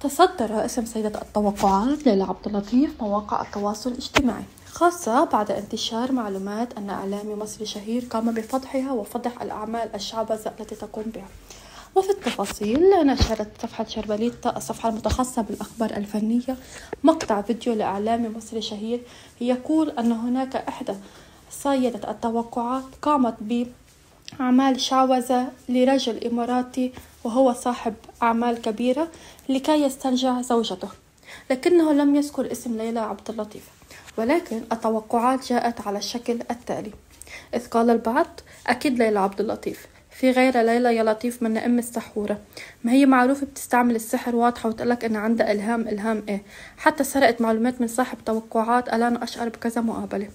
تصدر اسم سيدة التوقعات ليلى عبد اللطيف مواقع التواصل الاجتماعي، خاصة بعد انتشار معلومات أن إعلامي مصري شهير قام بفضحها وفضح الأعمال الشعبذة التي تقوم بها. وفي التفاصيل نشرت صفحة شربليتا الصفحة المتخصصة بالأخبار الفنية مقطع فيديو لإعلامي مصري شهير يقول أن هناك إحدى سيدة التوقعات قامت أعمال شعوذة لرجل إماراتي وهو صاحب أعمال كبيرة لكي يسترجع زوجته، لكنه لم يذكر اسم ليلى عبد اللطيف، ولكن التوقعات جاءت على الشكل التالي: إذ قال البعض أكيد ليلى عبد اللطيف، في غير ليلى يا لطيف من أم السحورة، ما هي معروفة بتستعمل السحر واضحة وتقولك إن عندها إلهام إيه، حتى سرقت معلومات من صاحب توقعات الان أشعر بكذا مقابلة.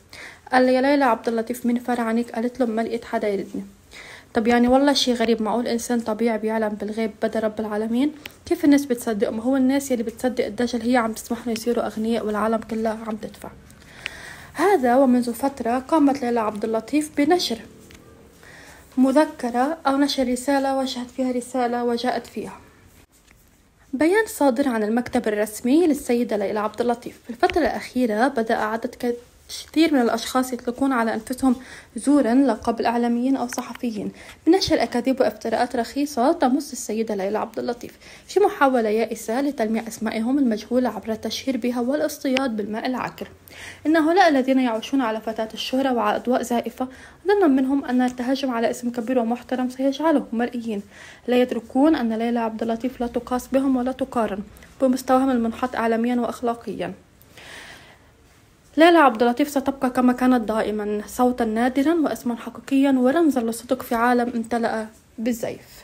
قال لي يا ليلى عبد اللطيف مين فرع عنك؟ قالت له ما لقيت حدا يردني. طب يعني والله شي غريب، معقول إنسان طبيعي بيعلم بالغيب بدا رب العالمين؟ كيف الناس بتصدق؟ ما هو الناس يلي بتصدق الدجل هي عم تسمح له يصيروا أغنياء والعالم كلها عم تدفع. هذا ومنذ فترة قامت ليلى عبد اللطيف بنشر مذكرة أو نشر رسالة وجهت فيها رسالة وجاءت فيها بيان صادر عن المكتب الرسمي للسيدة ليلى عبد اللطيف. في الفترة الأخيرة بدأ عدد كثير من الأشخاص يطلقون على أنفسهم زورا لقب الإعلاميين أو صحفيين بنشر أكاذيب وافتراءات رخيصة تمس السيدة ليلى عبد اللطيف في محاولة يائسة لتلميع أسمائهم المجهولة عبر التشهير بها والاصطياد بالماء العكر. إن هؤلاء الذين يعيشون على فتاة الشهرة وعلى أضواء زائفة ظنا منهم أن التهجم على اسم كبير ومحترم سيجعلهم مرئيين، لا يدركون أن ليلى عبد اللطيف لا تقاس بهم ولا تقارن بمستواهم المنحط إعلاميا وأخلاقيا. ليلى عبد اللطيف ستبقى كما كانت دائما، صوتا نادرا واسما حقيقيا ورمزا للصدق في عالم امتلأ بالزيف.